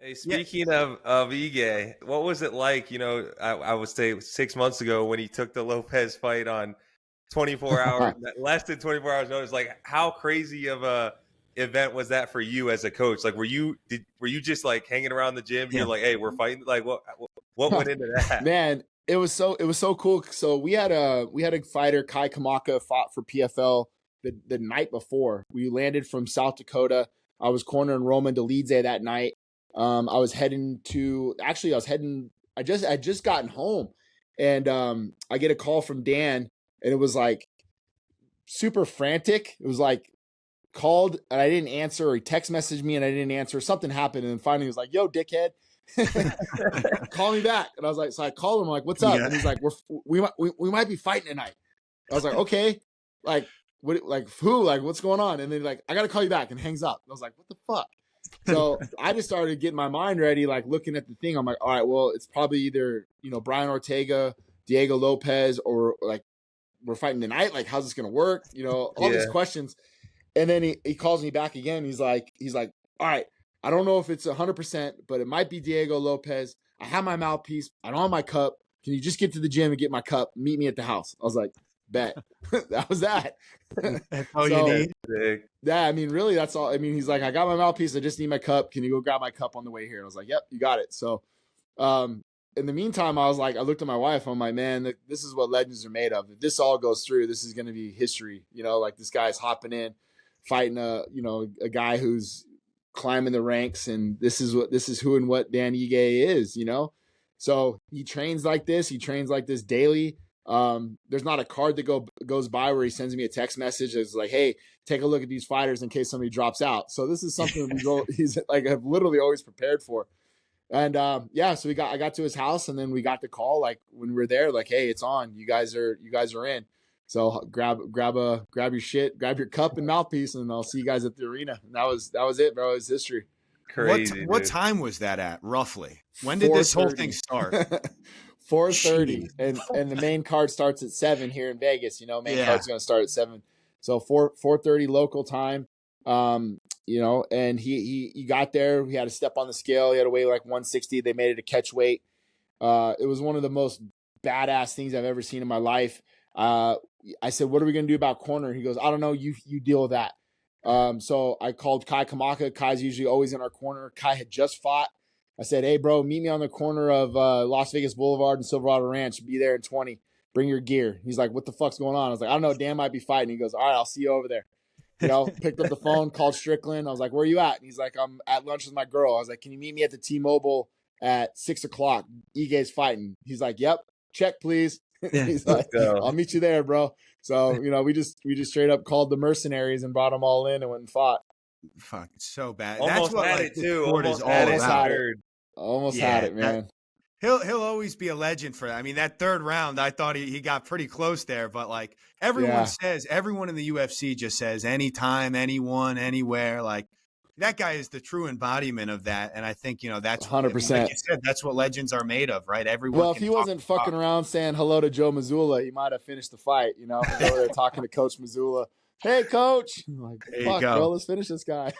Hey, Yeah. speaking of Ige, what was it like? I would say 6 months ago when he took the Lopez fight on 24 hours, less than 24 hours notice. Like, how crazy of a event was that for you as a coach? Like, were you just like hanging around the gym? Yeah. You're like, hey, we're fighting. Like, what went into that? Man, it was so cool. So we had a fighter, Kai Kamaka, fought for PFL the night before. We landed from South Dakota. I was cornering Roman Dolidze that night. I was heading to actually I was heading I just gotten home, and I get a call from Dan, and it was like super frantic. It was like called and I didn't answer, or he text messaged me and I didn't answer. Something happened, and then finally he was like, "Yo, dickhead, call me back." And I was like, so I called him, like, "What's up?" Yeah. And he's like, we might be fighting tonight. I was like, "Okay, like what, like who, like what's going on?" And then like, "I gotta call you back," and hangs up. I was like, "What the fuck?" So I just started getting my mind ready, like looking at the thing. I'm like, all right, well, it's probably either Brian Ortega, Diego Lopez, or like we're fighting tonight. Like, how's this gonna work? All these questions. And then he calls me back again. He's like, all right, I don't know if it's 100%, but it might be Diego Lopez. I have my mouthpiece. I don't have my cup. Can you just get to the gym and get my cup? Meet me at the house. I was like, bet. That was that. That's all you need. Yeah, I mean, really, that's all. I mean, he's like, I got my mouthpiece. I just need my cup. Can you go grab my cup on the way here? And I was like, yep, you got it. So, in the meantime, I was like, I looked at my wife. I'm like, man, this is what legends are made of. If this all goes through, this is going to be history. Like this guy's hopping in, fighting a guy who's climbing the ranks, and this is who and what Dan Ige is. So he trains like this. He trains like this daily. There's not a card that goes by where he sends me a text message that's like, hey, take a look at these fighters in case somebody drops out. So this is something he's like, I've literally always prepared for. And so I got to his house, and then we got the call like when we were there, like, hey, it's on. You guys are in. So grab your shit, grab your cup and mouthpiece, and I'll see you guys at the arena. And that was it, bro. It was history. Crazy. What time was that at, roughly? When did this whole thing start? 4:30, and the main card starts at 7 here in Vegas. Main card's going to start at 7. So 4:30 local time. And he got there. He had to step on the scale. He had to weigh like 160. They made it a catch weight. It was one of the most badass things I've ever seen in my life. I said, what are we going to do about corner? He goes, I don't know. You deal with that. So I called Kai Kamaka. Kai's usually always in our corner. Kai had just fought. I said, hey, bro, meet me on the corner of Las Vegas Boulevard and Silverado Ranch. Be there in 20. Bring your gear. He's like, what the fuck's going on? I was like, I don't know. Dan might be fighting. He goes, all right, I'll see you over there. Picked up the phone, called Strickland. I was like, where are you at? And he's like, I'm at lunch with my girl. I was like, can you meet me at the T-Mobile at 6:00? Ige's fighting. He's like, yep, check, please. He's like, I'll meet you there, bro. So, we just straight up called the mercenaries and brought them all in and went and fought. Fuck, it's so bad. Almost That's what had like, it too. Almost had it, man. He'll always be a legend for that. I mean, that third round, I thought he got pretty close there, but like everyone in the UFC just says anytime, anyone, anywhere. Like that guy is the true embodiment of that. And I think, that's 100%. Like you said, that's what legends are made of, right? Everyone. Well, if he wasn't fucking around saying hello to Joe Mazzulla, he might have finished the fight. He's over there talking to Coach Mazzulla. Hey, Coach. I'm like, fuck, bro, let's finish this guy.